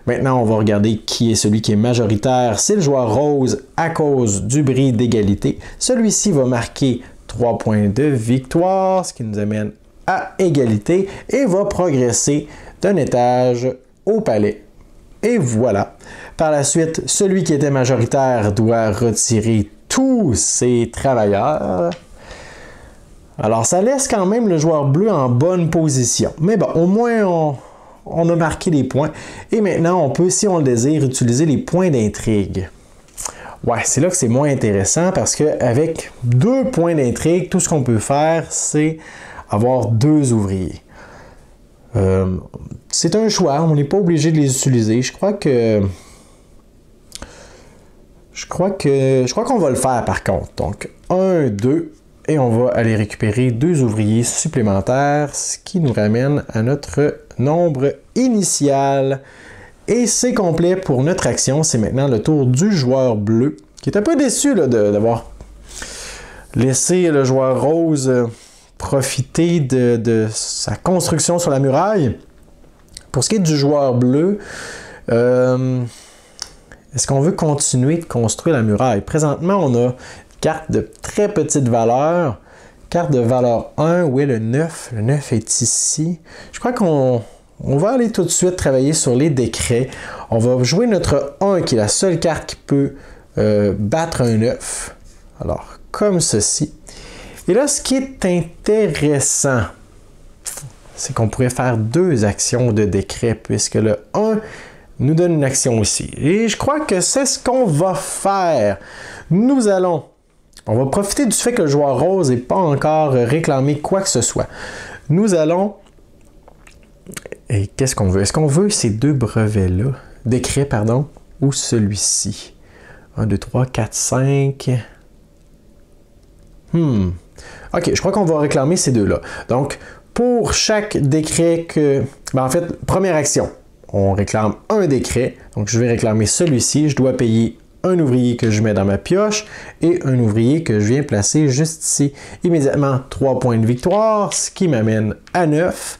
Maintenant, on va regarder qui est celui qui est majoritaire. C'est le joueur rose à cause du bris d'égalité. Celui-ci va marquer 3 points de victoire, ce qui nous amène à égalité et va progresser d'un étage au palais. Et voilà. Par la suite, celui qui était majoritaire doit retirer tous ses travailleurs. Alors, ça laisse quand même le joueur bleu en bonne position. Mais bon, au moins, on a marqué les points. Et maintenant, on peut, si on le désire, utiliser les points d'intrigue. Ouais, c'est là que c'est moins intéressant parce qu'avec 2 points d'intrigue, tout ce qu'on peut faire, c'est avoir 2 ouvriers. C'est un choix, on n'est pas obligé de les utiliser. Je crois qu'on va le faire par contre. Donc 1, 2 et on va aller récupérer 2 ouvriers supplémentaires, ce qui nous ramène à notre nombre initial. Et c'est complet pour notre action. C'est maintenant le tour du joueur bleu, qui est un peu déçu d'avoir laissé le joueur rose profiter de sa construction sur la muraille. Pour ce qui est du joueur bleu, est-ce Est-ce qu'on veut continuer de construire la muraille? Présentement, on a une carte de très petite valeur. Carte de valeur 1, où est le 9? Le 9 est ici. Je crois qu'on va aller tout de suite travailler sur les décrets. On va jouer notre 1, qui est la seule carte qui peut battre un 9. Alors, comme ceci. Et là, ce qui est intéressant, c'est qu'on pourrait faire 2 actions de décret, puisque le 1 nous donne une action aussi. Et je crois que c'est ce qu'on va faire. On va profiter du fait que le joueur rose n'est pas encore réclamé quoi que ce soit. Nous allons... Et qu'est-ce qu'on veut? Est-ce qu'on veut ces 2 brevets-là? Décrets, pardon, ou celui-ci? 1, 2, 3, 4, 5... OK, je crois qu'on va réclamer ces 2-là. Donc, pour chaque décret que... en fait, première action, on réclame un décret. Donc, je vais réclamer celui-ci. Je dois payer un ouvrier que je mets dans ma pioche et un ouvrier que je viens placer juste ici. Immédiatement, 3 points de victoire, ce qui m'amène à 9.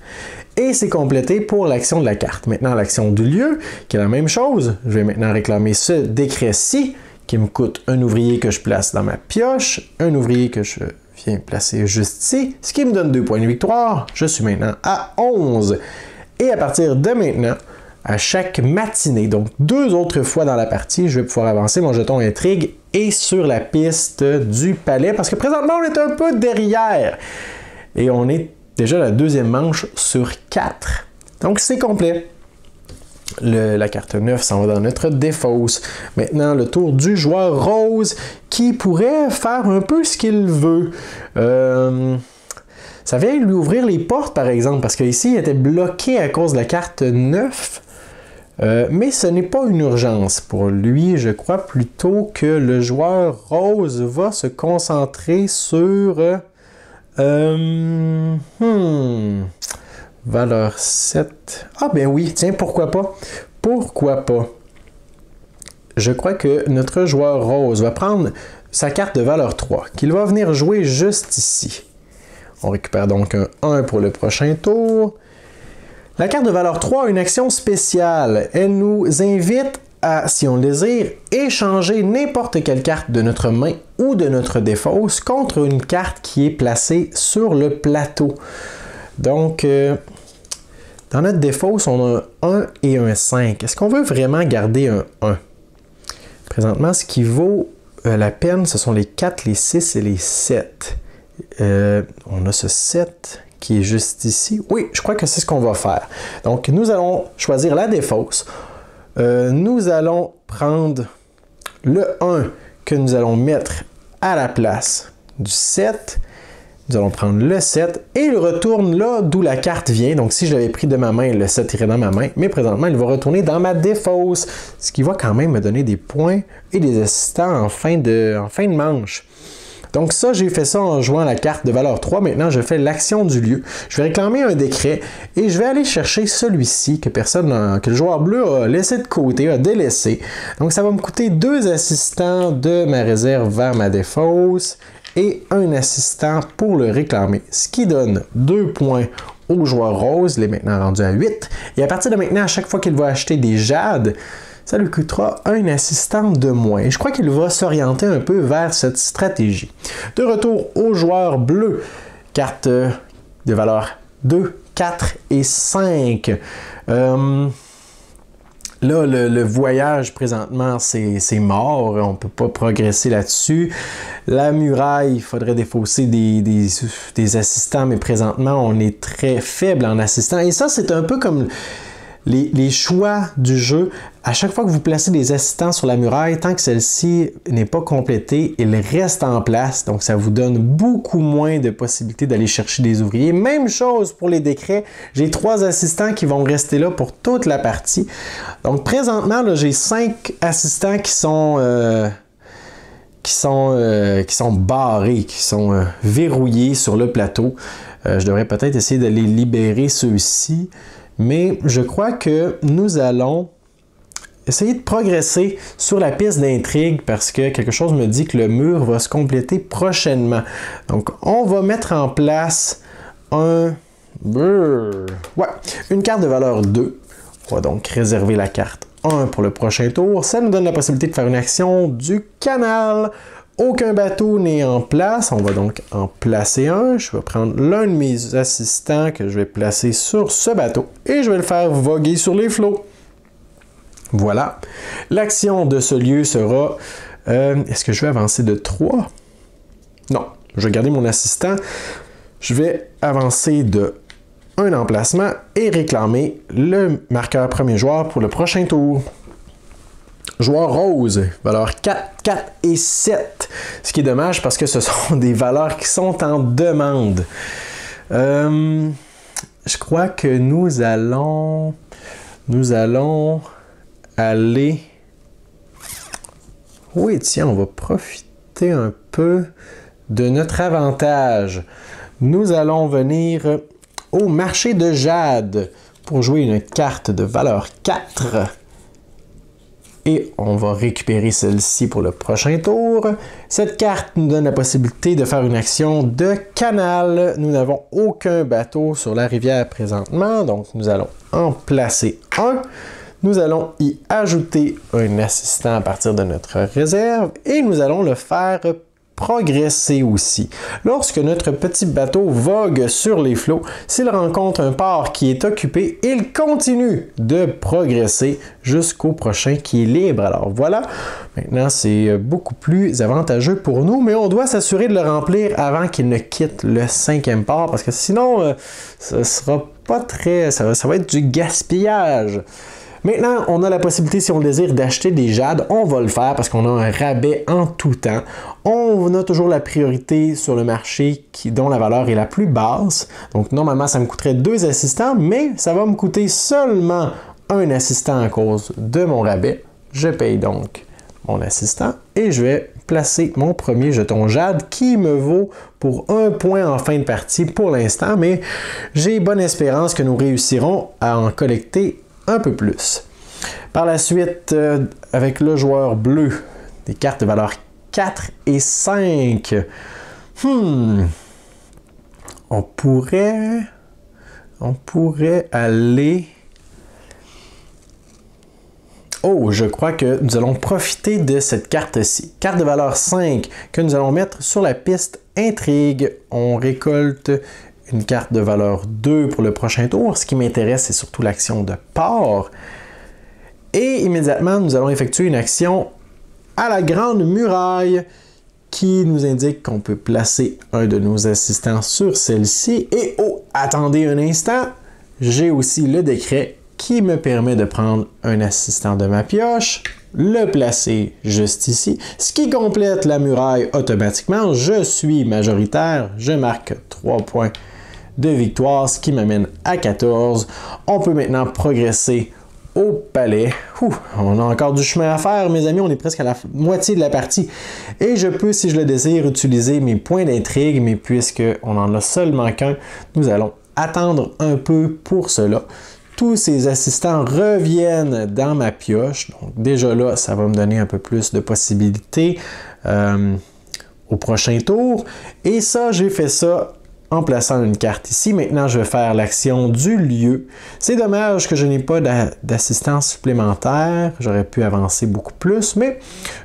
Et c'est complété pour l'action de la carte. Maintenant, l'action du lieu, qui est la même chose. Je vais maintenant réclamer ce décret-ci, qui me coûte un ouvrier que je place dans ma pioche, un ouvrier que je viens placer juste ici, ce qui me donne 2 points de victoire. Je suis maintenant à 11. Et à partir de maintenant, à chaque matinée, donc 2 autres fois dans la partie, je vais pouvoir avancer mon jeton intrigue et sur la piste du palais, parce que présentement, on est un peu derrière. Et on est déjà la 2e manche sur 4. Donc, c'est complet. La carte 9 s'en va dans notre défausse. Maintenant, le tour du joueur rose qui pourrait faire un peu ce qu'il veut. Ça vient lui ouvrir les portes, par exemple, parce qu'ici, il était bloqué à cause de la carte 9. Mais ce n'est pas une urgence pour lui. Je crois plutôt que le joueur rose va se concentrer sur... valeur 7. Ah ben oui, tiens, pourquoi pas? Pourquoi pas? Je crois que notre joueur rose va prendre sa carte de valeur 3, qu'il va venir jouer juste ici. On récupère donc un 1 pour le prochain tour. La carte de valeur 3 a une action spéciale. Elle nous invite à, si on le désire, échanger n'importe quelle carte de notre main ou de notre défausse contre une carte qui est placée sur le plateau. Donc, dans notre défausse, on a un 1 et un 5. Est-ce qu'on veut vraiment garder un 1? Présentement, ce qui vaut la peine, ce sont les 4, les 6 et les 7. On a ce 7 qui est juste ici. Oui, je crois que c'est ce qu'on va faire. Donc, nous allons choisir la défausse. Nous allons prendre le 1 que nous allons mettre à la place du 7. Nous allons prendre le 7 et il retourne là d'où la carte vient. Donc, si je l'avais pris de ma main, le 7 irait dans ma main. Mais présentement, il va retourner dans ma défausse. Ce qui va quand même me donner des points et des assistants en fin de manche. Donc ça, j'ai fait ça en jouant la carte de valeur 3. Maintenant, je fais l'action du lieu. Je vais réclamer un décret et je vais aller chercher celui-ci que le joueur bleu a laissé de côté, a délaissé. Donc ça va me coûter 2 assistants de ma réserve vers ma défausse et un assistant pour le réclamer. Ce qui donne 2 points au joueur rose. Il est maintenant rendu à 8. Et à partir de maintenant, à chaque fois qu'il va acheter des jades, ça lui coûtera un assistant de moins. Et je crois qu'il va s'orienter un peu vers cette stratégie. De retour au joueur bleu, carte de valeur 2, 4 et 5. Là, le voyage, présentement, c'est mort. On ne peut pas progresser là-dessus. La muraille, il faudrait défausser des assistants, mais présentement, on est très faible en assistants. Et ça, c'est un peu comme les choix du jeu. À chaque fois que vous placez des assistants sur la muraille, tant que celle-ci n'est pas complétée, ils restent en place. Donc, ça vous donne beaucoup moins de possibilités d'aller chercher des ouvriers. Même chose pour les décrets. J'ai 3 assistants qui vont rester là pour toute la partie. Donc, présentement, j'ai 5 assistants qui sont barrés, qui sont verrouillés sur le plateau. Je devrais peut-être essayer de les libérer, ceux-ci. Mais je crois que nous allons essayer de progresser sur la piste d'intrigue parce que quelque chose me dit que le mur va se compléter prochainement. Donc, on va mettre en place une carte de valeur 2. On va donc réserver la carte 1 pour le prochain tour. Ça nous donne la possibilité de faire une action du canal. Aucun bateau n'est en place. On va donc en placer un. Je vais prendre l'un de mes assistants que je vais placer sur ce bateau et je vais le faire voguer sur les flots. Voilà. L'action de ce lieu sera... est-ce que je vais avancer de 3? Non. Je vais garder mon assistant. Je vais avancer de un emplacement et réclamer le marqueur premier joueur pour le prochain tour. Joueur rose, valeur 4, 4 et 7. Ce qui est dommage parce que ce sont des valeurs qui sont en demande. Je crois que nous allons aller... Oui, tiens, on va profiter un peu de notre avantage. Nous allons venir au marché de Jade pour jouer une carte de valeur 4. Et on va récupérer celle-ci pour le prochain tour. Cette carte nous donne la possibilité de faire une action de canal. Nous n'avons aucun bateau sur la rivière présentement, donc nous allons en placer un. Nous allons y ajouter un assistant à partir de notre réserve et nous allons le faire progresser aussi. Lorsque notre petit bateau vogue sur les flots, s'il rencontre un port qui est occupé, il continue de progresser jusqu'au prochain qui est libre. Alors voilà, maintenant c'est beaucoup plus avantageux pour nous, mais on doit s'assurer de le remplir avant qu'il ne quitte le 5e port, parce que sinon, ça sera pas très... ça va être du gaspillage. Maintenant, on a la possibilité, si on le désire, d'acheter des jades. On va le faire parce qu'on a un rabais en tout temps. On a toujours la priorité sur le marché dont la valeur est la plus basse. Donc, normalement, ça me coûterait 2 assistants, mais ça va me coûter seulement un assistant à cause de mon rabais. Je paye donc mon assistant et je vais placer mon premier jeton jade qui me vaut pour 1 point en fin de partie pour l'instant, mais j'ai bonne espérance que nous réussirons à en collecter un peu plus. Par la suite, avec le joueur bleu, des cartes de valeur 4 et 5. On pourrait aller... Oh, je crois que nous allons profiter de cette carte-ci. Carte de valeur 5 que nous allons mettre sur la piste intrigue. On récolte une carte de valeur 2 pour le prochain tour. Ce qui m'intéresse, c'est surtout l'action de port. Et immédiatement, nous allons effectuer une action à la grande muraille qui nous indique qu'on peut placer un de nos assistants sur celle-ci. Et oh, attendez un instant, j'ai aussi le décret qui me permet de prendre un assistant de ma pioche, le placer juste ici, ce qui complète la muraille automatiquement. Je suis majoritaire, je marque 3 points de victoire, ce qui m'amène à 14. On peut maintenant progresser au palais. On a encore du chemin à faire, mes amis. On est presque à la moitié de la partie. Et je peux, si je le désire, utiliser mes points d'intrigue, mais puisqu'on n'en a seulement qu'un, nous allons attendre un peu pour cela. Tous ces assistants reviennent dans ma pioche. Donc déjà là, ça va me donner un peu plus de possibilités au prochain tour. Et ça, j'ai fait ça en plaçant une carte ici. Maintenant, je vais faire l'action du lieu. C'est dommage que je n'ai pas d'assistance supplémentaire. J'aurais pu avancer beaucoup plus, mais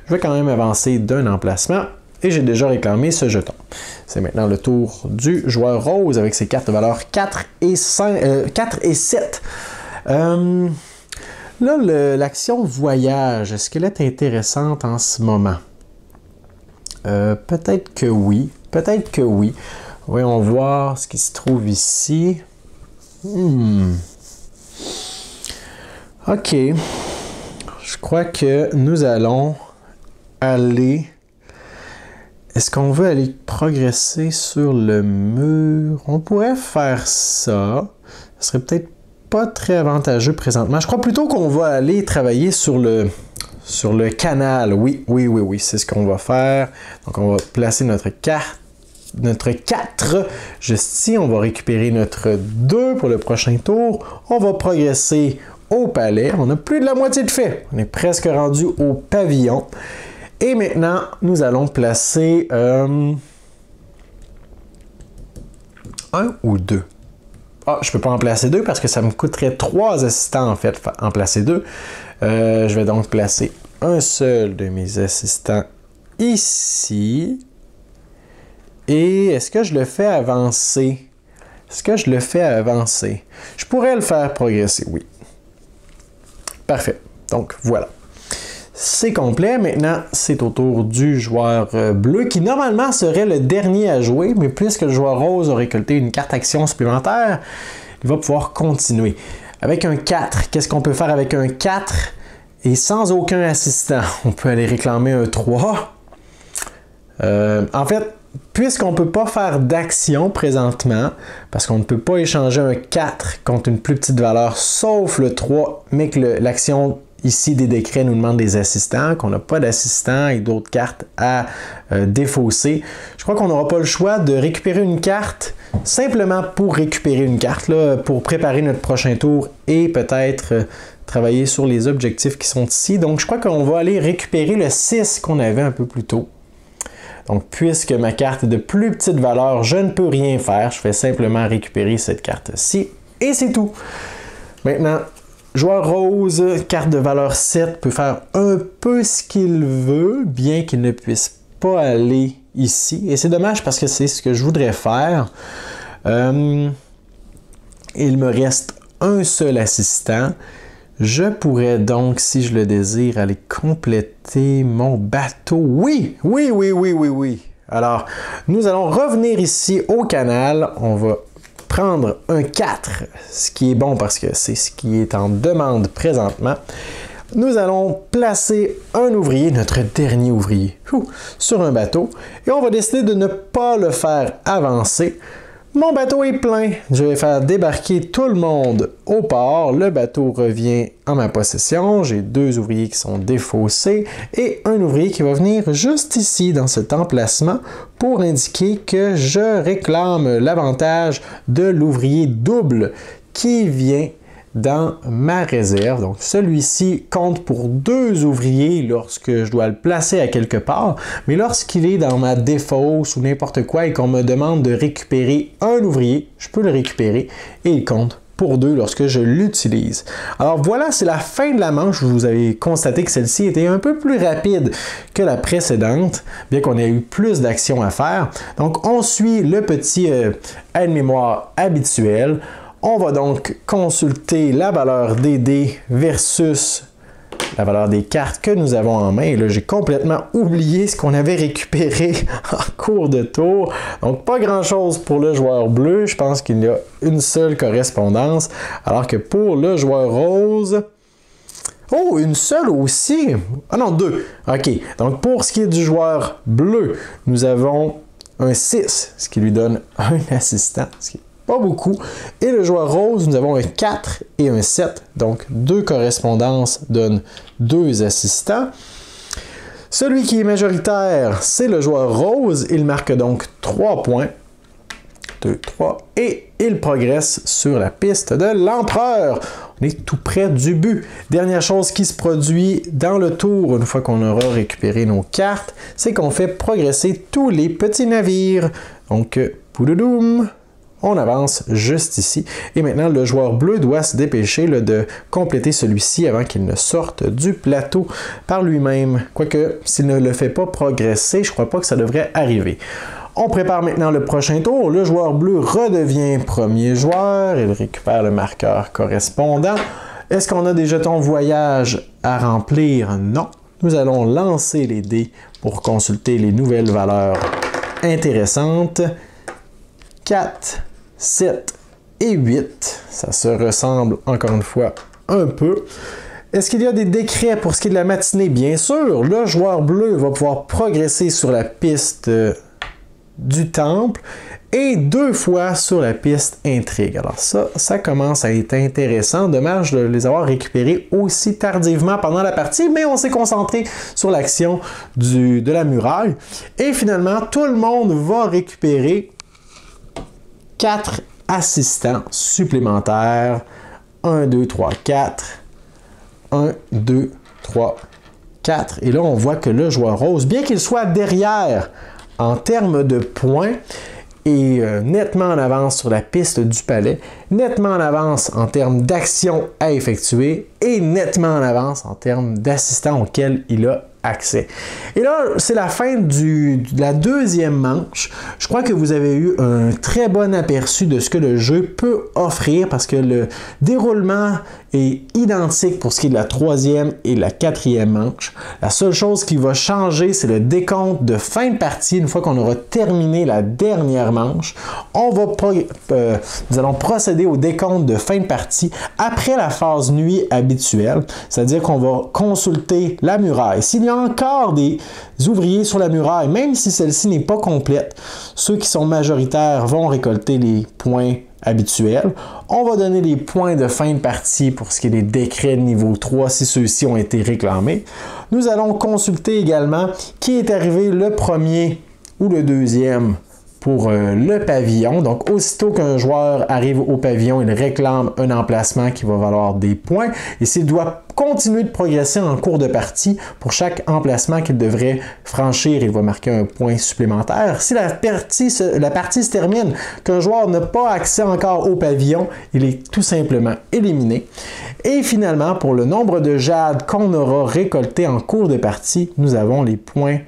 je vais quand même avancer d'un emplacement. Et j'ai déjà réclamé ce jeton. C'est maintenant le tour du joueur rose avec ses cartes de valeur 4 et 7. Là, l'action voyage, est-ce qu'elle est intéressante en ce moment? Peut-être que oui. Peut-être que oui. Voyons voir ce qui se trouve ici. OK. Je crois que nous allons aller... Est-ce qu'on veut aller progresser sur le mur? On pourrait faire ça. Ce serait peut-être pas très avantageux présentement. Je crois plutôt qu'on va aller travailler sur le canal. Oui, c'est ce qu'on va faire. Donc, on va placer notre carte. Notre 4 juste ici, on va récupérer notre 2 pour le prochain tour. On va progresser au palais. On a plus de la moitié de fait. On est presque rendu au pavillon. Et maintenant, nous allons placer 1 ou 2. Ah, je ne peux pas en placer 2 parce que ça me coûterait 3 assistants en fait, en placer 2. Je vais donc placer un seul de mes assistants ici. Et est-ce que je le fais avancer? Est-ce que je le fais avancer? Je pourrais le faire progresser, oui. Parfait. Donc, voilà. C'est complet. Maintenant, c'est au tour du joueur bleu, qui normalement serait le dernier à jouer, mais puisque le joueur rose a récolté une carte action supplémentaire, il va pouvoir continuer. Avec un 4, qu'est-ce qu'on peut faire avec un 4 et sans aucun assistant? On peut aller réclamer un 3. En fait, puisqu'on ne peut pas faire d'action présentement, parce qu'on ne peut pas échanger un 4 contre une plus petite valeur, sauf le 3, mais que l'action ici des décrets nous demande des assistants, qu'on n'a pas d'assistants et d'autres cartes à défausser. Je crois qu'on n'aura pas le choix de récupérer une carte simplement pour récupérer une carte, là, pour préparer notre prochain tour et peut-être travailler sur les objectifs qui sont ici. Donc je crois qu'on va aller récupérer le 6 qu'on avait un peu plus tôt. Donc, puisque ma carte est de plus petite valeur, je ne peux rien faire. Je fais simplement récupérer cette carte-ci et c'est tout. Maintenant, joueur rose, carte de valeur 7, peut faire un peu ce qu'il veut, bien qu'il ne puisse pas aller ici. Et c'est dommage parce que c'est ce que je voudrais faire. Il me reste un seul assistant. Je pourrais donc, si je le désire, aller compléter mon bateau. Oui! Alors, nous allons revenir ici au canal. On va prendre un 4, ce qui est bon parce que c'est ce qui est en demande présentement. Nous allons placer un ouvrier, notre dernier ouvrier, sur un bateau. Et on va décider de ne pas le faire avancer. Mon bateau est plein. Je vais faire débarquer tout le monde au port. Le bateau revient en ma possession. J'ai 2 ouvriers qui sont défaussés et un ouvrier qui va venir juste ici dans cet emplacement pour indiquer que je réclame l'avantage de l'ouvrier double qui vient dans ma réserve. Donc celui-ci compte pour 2 ouvriers lorsque je dois le placer à quelque part, mais lorsqu'il est dans ma défausse ou n'importe quoi et qu'on me demande de récupérer un ouvrier, je peux le récupérer et il compte pour 2 lorsque je l'utilise. Alors voilà, c'est la fin de la manche. Vous avez constaté que celle-ci était un peu plus rapide que la précédente, bien qu'on ait eu plus d'actions à faire. Donc on suit le petit aide-mémoire habituel. On va donc consulter la valeur des dés versus la valeur des cartes que nous avons en main. Et là, j'ai complètement oublié ce qu'on avait récupéré en cours de tour. Donc, pas grand-chose pour le joueur bleu. Je pense qu'il y a une seule correspondance. Alors que pour le joueur rose... Oh, une seule aussi! Ah non, 2. OK. Donc, pour ce qui est du joueur bleu, nous avons un 6, ce qui lui donne un assistant, ce qui est pas beaucoup. Et le joueur rose, nous avons un 4 et un 7. Donc, 2 correspondances donnent 2 assistants. Celui qui est majoritaire, c'est le joueur rose. Il marque donc 3 points. 2, 3. Et il progresse sur la piste de l'empereur. On est tout près du but. Dernière chose qui se produit dans le tour, une fois qu'on aura récupéré nos cartes, c'est qu'on fait progresser tous les petits navires. Donc, pouloudoum. On avance juste ici. Et maintenant, le joueur bleu doit se dépêcher de compléter celui-ci avant qu'il ne sorte du plateau par lui-même. Quoique, s'il ne le fait pas progresser, je ne crois pas que ça devrait arriver. On prépare maintenant le prochain tour. Le joueur bleu redevient premier joueur. Il récupère le marqueur correspondant. Est-ce qu'on a des jetons voyage à remplir? Non. Nous allons lancer les dés pour consulter les nouvelles valeurs intéressantes. 4, 7 et 8. Ça se ressemble encore une fois un peu. Est-ce qu'il y a des décrets pour ce qui est de la matinée? Bien sûr, le joueur bleu va pouvoir progresser sur la piste du temple et 2 fois sur la piste intrigue. Alors ça commence à être intéressant. Dommage de les avoir récupérés aussi tardivement pendant la partie, mais on s'est concentré sur l'action de la muraille. Et finalement, tout le monde va récupérer 4 assistants supplémentaires. 1, 2, 3, 4. 1, 2, 3, 4. Et là, on voit que le joueur rose, bien qu'il soit derrière en termes de points, est nettement en avance sur la piste du palais, nettement en avance en termes d'actions à effectuer et nettement en avance en termes d'assistants auxquels il a accès. Et là, c'est la fin de la deuxième manche. Je crois que vous avez eu un très bon aperçu de ce que le jeu peut offrir parce que le déroulement est identique pour ce qui est de la troisième et la quatrième manche. La seule chose qui va changer, c'est le décompte de fin de partie. Une fois qu'on aura terminé la dernière manche, nous allons procéder au décompte de fin de partie après la phase nuit habituelle, c'est-à-dire qu'on va consulter la muraille. S'il y a encore des ouvriers sur la muraille, même si celle-ci n'est pas complète, ceux qui sont majoritaires vont récolter les points habituels. On va donner les points de fin de partie pour ce qui est des décrets de niveau 3 si ceux-ci ont été réclamés. Nous allons consulter également qui est arrivé le premier ou le deuxième pour le pavillon. Donc, aussitôt qu'un joueur arrive au pavillon, il réclame un emplacement qui va valoir des points. Et s'il doit continuer de progresser en cours de partie, pour chaque emplacement qu'il devrait franchir, il va marquer un point supplémentaire. Si la partie se termine, qu'un joueur n'a pas accès encore au pavillon, il est tout simplement éliminé. Et finalement, pour le nombre de jades qu'on aura récolté en cours de partie, nous avons les points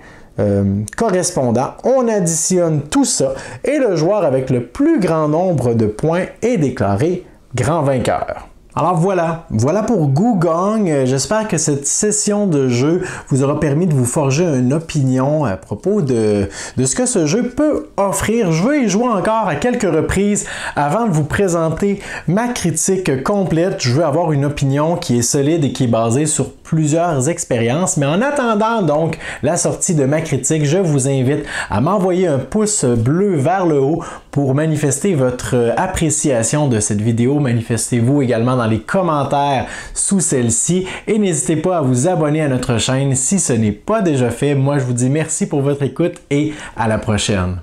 correspondant. On additionne tout ça et le joueur avec le plus grand nombre de points est déclaré grand vainqueur. Alors voilà pour Gugong. J'espère que cette session de jeu vous aura permis de vous forger une opinion à propos de ce que ce jeu peut offrir. Je veux y jouer encore à quelques reprises avant de vous présenter ma critique complète. Je veux avoir une opinion qui est solide et qui est basée sur plusieurs expériences. Mais en attendant donc la sortie de ma critique, je vous invite à m'envoyer un pouce bleu vers le haut pour manifester votre appréciation de cette vidéo. Manifestez-vous également dans les commentaires sous celle-ci et n'hésitez pas à vous abonner à notre chaîne si ce n'est pas déjà fait. Moi, je vous dis merci pour votre écoute et à la prochaine.